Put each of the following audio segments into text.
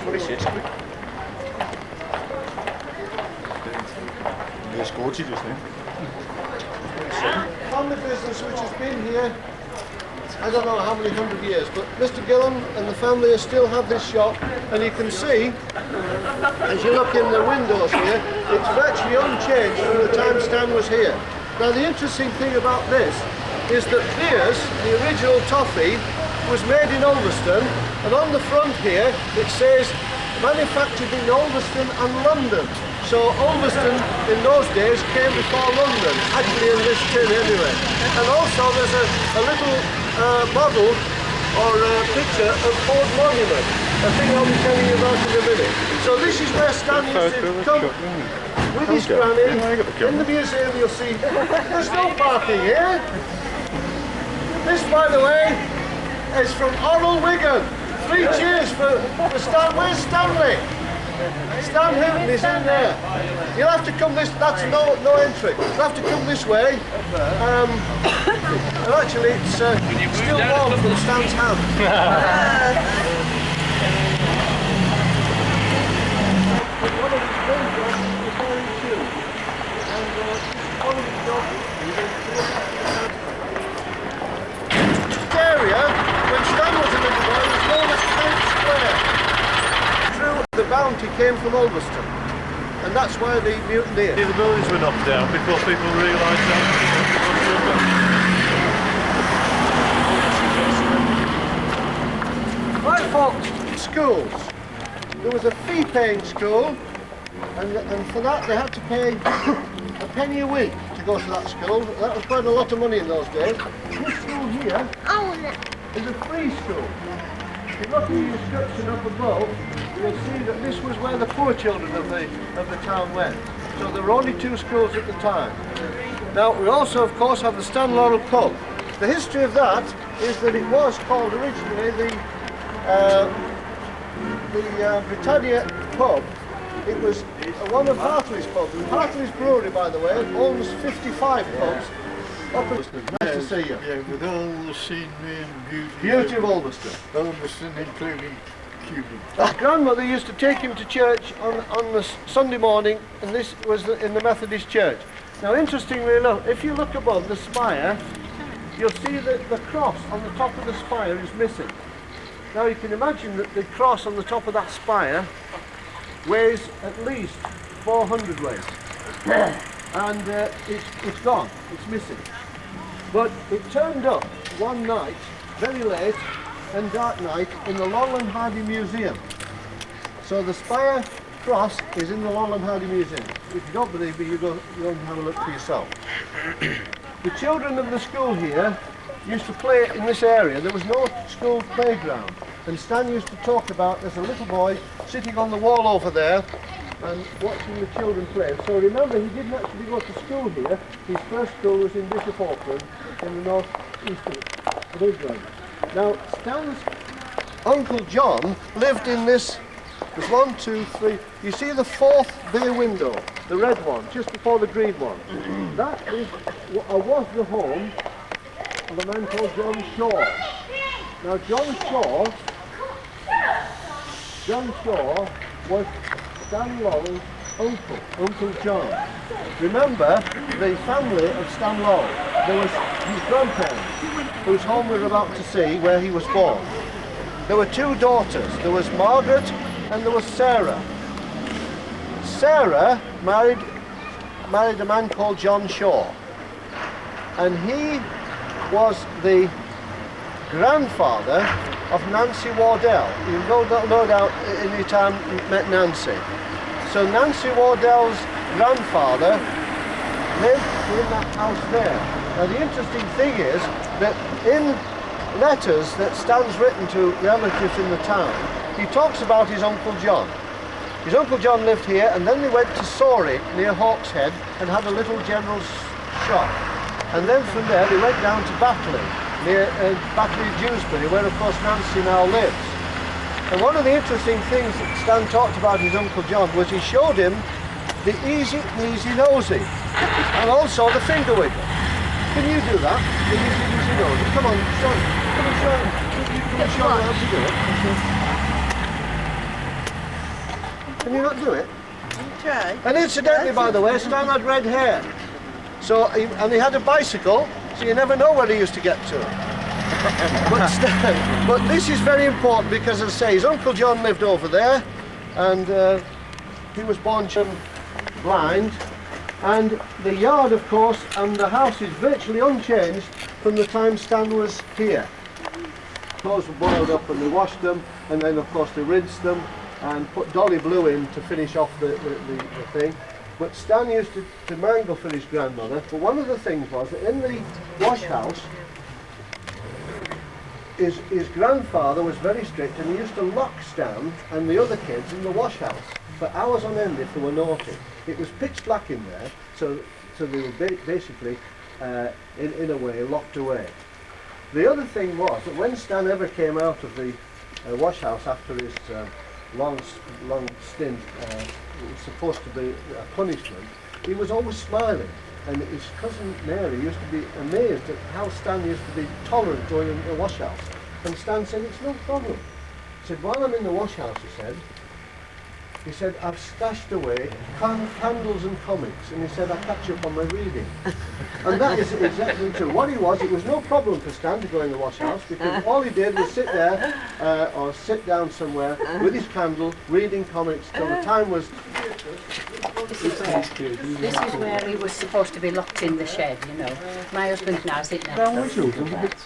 What is it? It's gorgeous, isn't it? Family business which has been here, I don't know how many hundred years, but Mr. Gillam and the family still have this shop, and you can see, as you look in the windows here, it's virtually unchanged from the time Stan was here. Now the interesting thing about this is that Beers, the original toffee, was made in Ulverston, and on the front here it says manufactured in Ulverston and London. So Ulverston in those days came before London, actually in this tin anyway. And also there's a little model or picture of Ford Monument, a thing I'll be telling you about in a minute. So this is where Stan used to come with his granny. In the museum you'll see there's no parking here. This, by the way, is from Laurel, Wigan. 3 cheers for Stan. Where's Stanley? Stan Houghton is in there. You'll have to come this, that's no entry. You'll have to come this way. And actually it's still warm from Stan's hand. One of his main jobs is repairing shoes. And one of his jobs this area, when Stan was a little boy, was known as Kent Square. The bounty came from Ulverston, and that's why they mutineered. The buildings were knocked down before people realised that. Right, folks, schools. There was a fee-paying school, and for that they had to pay a penny a week to go to that school. That was quite a lot of money in those days. This school here is a free school. If you look at the inscription up above, you'll see that this was where the poor children of the town went. So there were only 2 schools at the time. Now we also, of course, have the Stan Laurel pub. The history of that is that it was called originally the Britannia pub. It was one of Hartley's pubs. Hartley's brewery, by the way, owns 55 pubs. Nice to see you. Yeah, with all the scenery and beauty. Beauty of Ulverston. Ulverston, including Cuban. His grandmother used to take him to church on the Sunday morning, and this was in the Methodist church. Now, interestingly enough, if you look above the spire, you'll see that the cross on the top of the spire is missing. Now, you can imagine that the cross on the top of that spire weighs at least 400 weight. And it's gone, it's missing. But it turned up one night, very late and dark night, in the Laurel and Hardy Museum. So the spire cross is in the Laurel and Hardy Museum. If you don't believe me, you go and have a look for yourself. The children of the school here used to play in this area. There was no school playground. And Stan used to talk about, there's a little boy sitting on the wall over there and watching the children play. So remember, he didn't actually go to school here. His first school was in Bishop Auckland, in the north-east of England. Now, Stan's Uncle John lived in this. There's 1, 2, 3. You see the 4th bay window, the red one, just before the green one. That is, was the home of a man called John Shaw. Now, John Shaw was Stan Laurel's uncle, Uncle John. Remember, the family of Stan Laurel, there was his grandparents, whose home we're about to see, where he was born. There were 2 daughters. There was Margaret and there was Sarah. Sarah married a man called John Shaw, and he was the grandfather of Nancy Wardell. You no doubt in your time met Nancy. So Nancy Wardell's grandfather lived in that house there. Now the interesting thing is that in letters that Stan's written to relatives in the town, he talks about his Uncle John. His Uncle John lived here, and then they went to Sorry near Hawkshead and had a little general's shop. And then from there they went down to Batley, near Batley Dewsbury, where of course Nancy now lives. And one of the interesting things that Stan talked about his Uncle John was he showed him the easy, easy nosy, and also the finger wiggle. Can you do that? The easy, easy nosy. Come on, show him. Come on, show him. I'll show you how to do it. Can you not do it? Try. And incidentally, by the way, Stan had red hair. So, and he had a bicycle, so you never know where he used to get to. But this is very important because, as I say, his Uncle John lived over there, and he was born blind. And the yard, of course, and the house is virtually unchanged from the time Stan was here. Clothes were boiled up and they washed them, and then, of course, they rinsed them and put Dolly Blue in to finish off the thing. But Stan used to mangle for his grandmother. But one of the things was that in the wash house, his grandfather was very strict, and he used to lock Stan and the other kids in the wash house for hours on end if they were naughty. It was pitch black in there, so they were basically, in a way, locked away. The other thing was that when Stan ever came out of the wash house after his long stint, it was supposed to be a punishment, he was always smiling. And his cousin Mary used to be amazed at how Stan used to be tolerant going in the wash house. And Stan said, it's no problem. He said, while I'm in the wash house, he said, I've stashed away candles and comics. And he said, I catch up on my reading. And that is exactly true. What it was no problem for Stan to go in the wash house, because all he did was sit there or sit down somewhere with his candle, reading comics till the time was... This is where he was supposed to be locked in the shed, you know. My husband now sitting next to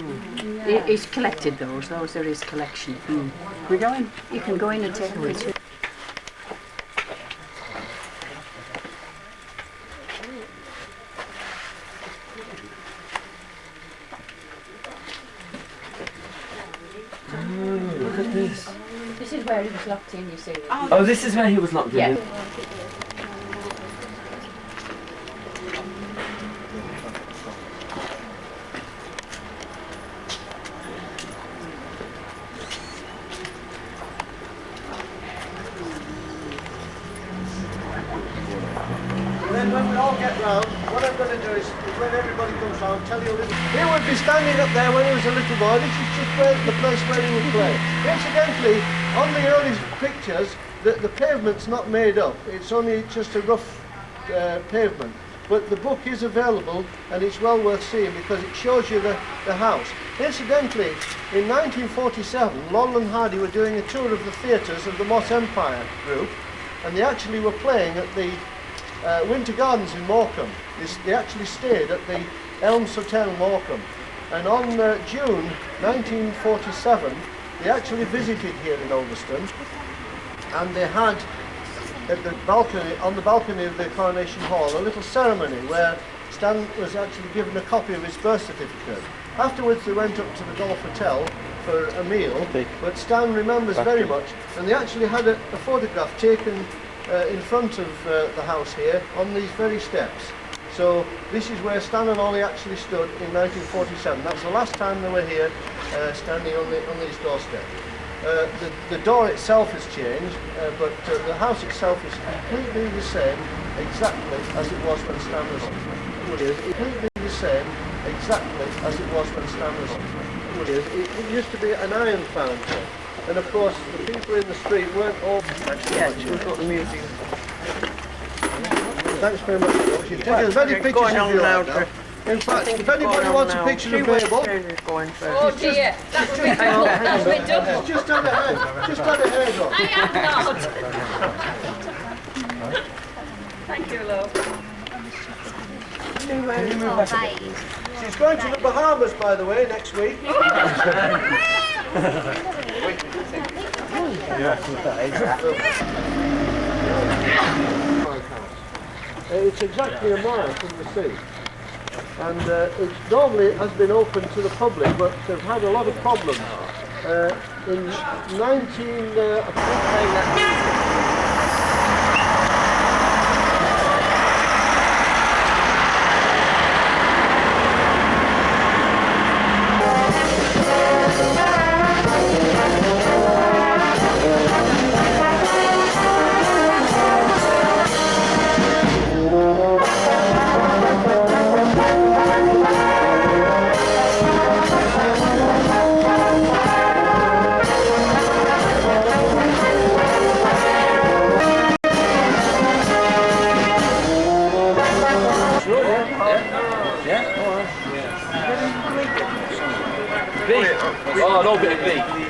him. He's collected those are his collection. We going? You can go in and take them with you. Look at this. This is where he was locked in, you see. Oh, this is where he was locked in? Yeah. Then when we all get round, what I'm going to do is when everybody comes round, tell you a little... He would be standing up there when he was a little boy. This is just the place where he would play. Incidentally, on the early pictures, the pavement's not made up. It's only just a rough pavement. But the book is available, and it's well worth seeing because it shows you the house. Incidentally, in 1947, Laurel and Hardy were doing a tour of the theatres of the Moss Empire group, and they actually were playing at the Winter Gardens in Morecambe. They actually stayed at the Elms Hotel Morecambe. And on June 1947, they actually visited here in Ulverston, and they had at the balcony, on the balcony of the Coronation Hall, a little ceremony where Stan was actually given a copy of his birth certificate. Afterwards they went up to the Golf Hotel for a meal, but Stan remembers very much, and they actually had a photograph taken in front of the house here on these very steps. So this is where Stan and Ollie actually stood in 1947. That's the last time they were here standing on these doorsteps. The door itself has changed, but the house itself is completely the same, exactly as it was when Stan was here. Completely the same, exactly as it was when Stan was here. It used to be an iron foundry, and of course the people in the street weren't all... Yes, we've got the music. Thanks very much. You've taken as many pictures as you like now. In fact, if anybody wants a picture of Mabel... Oh dear, that would be double. That would be double. Just had a hair up. I am not. Thank you, love. She's going to the Bahamas, by the way, next week. It's exactly a mile from the sea. And it normally has been open to the public, but they've had a lot of problems. In 19...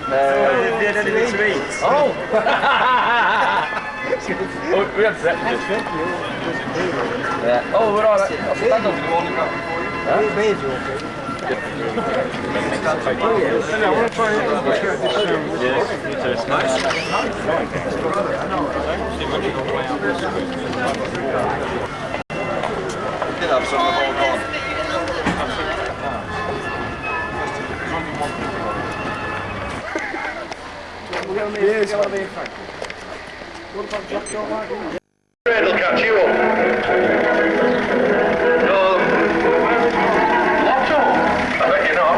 They had anything to eat. Oh, we had breakfast. Yeah. Oh, we're all right. I'll stand on the morning. I want to try and get this. We did have some of all gone. It'll catch you up. No. Lotto? I bet you're not.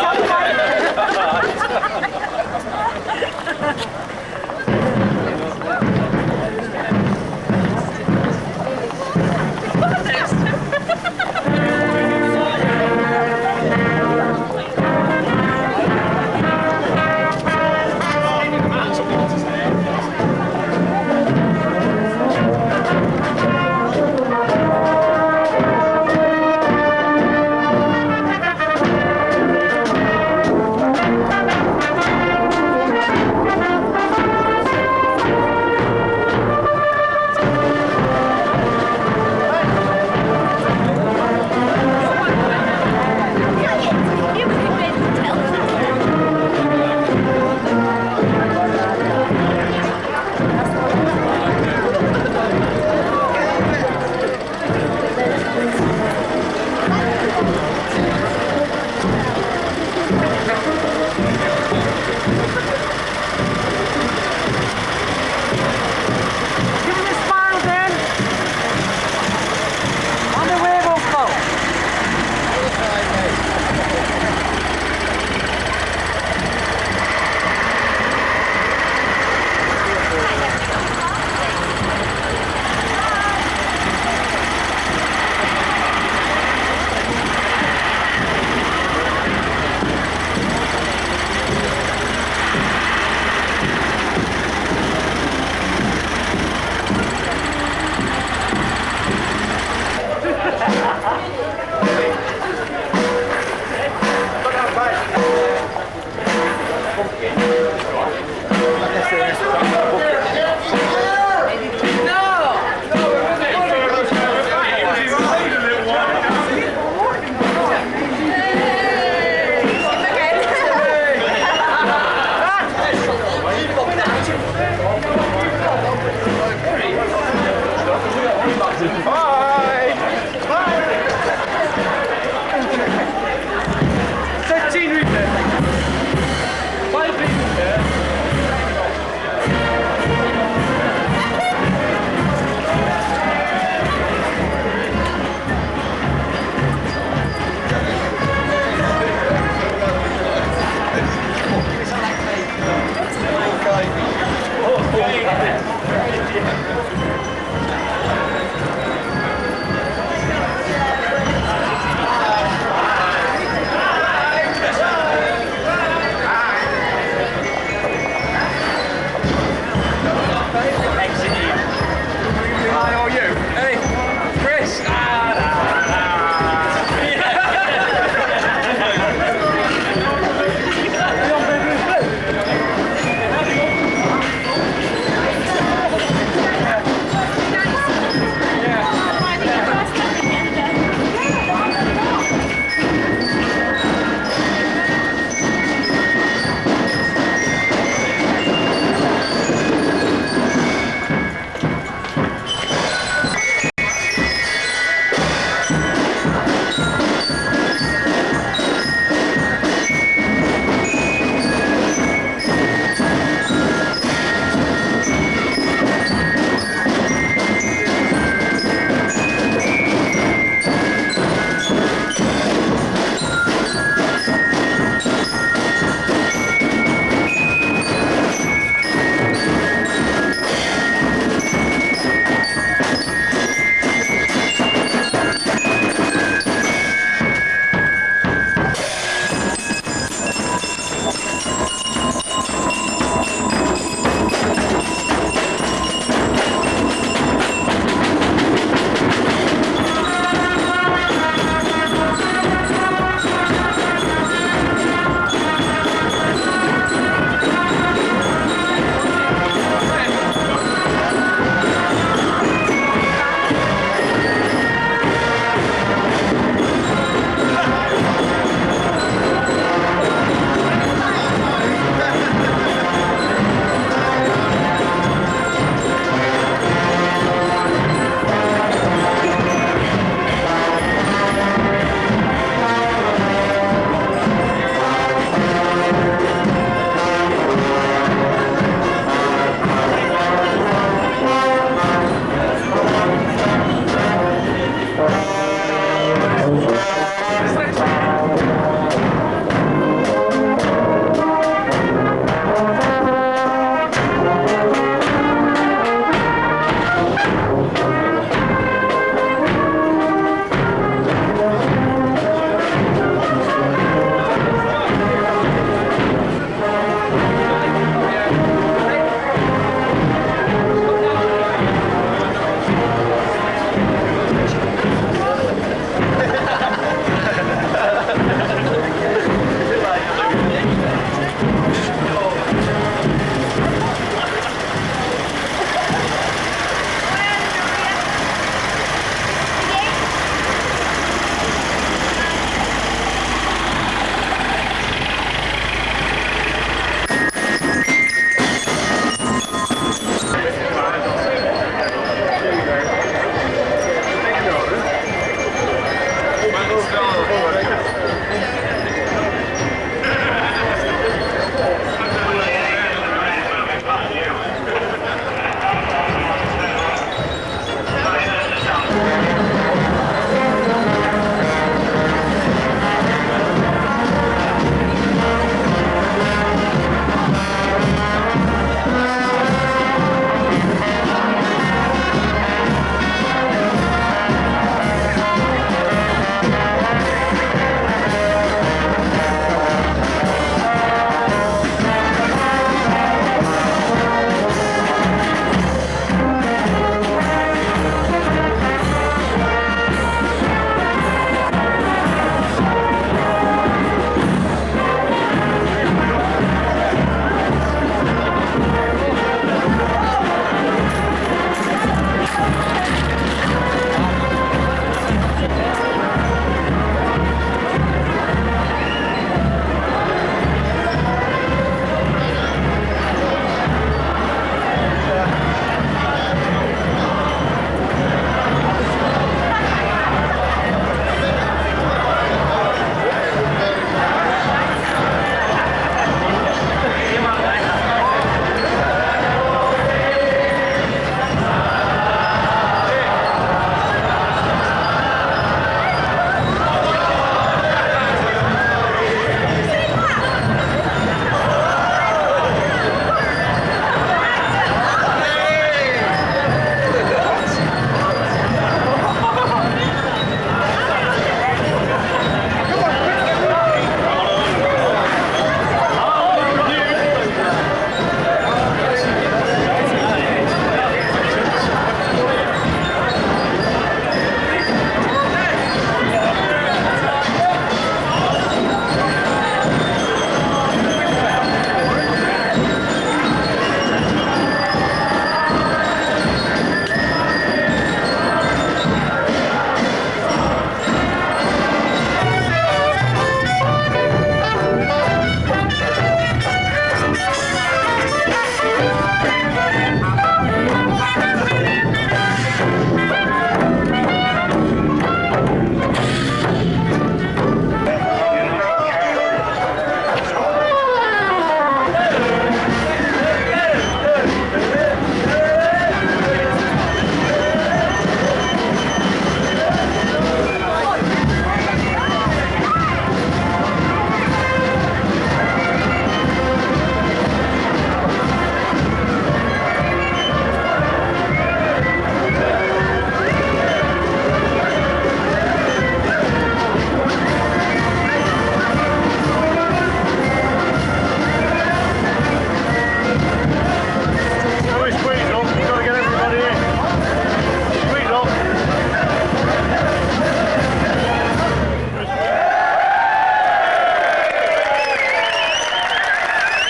I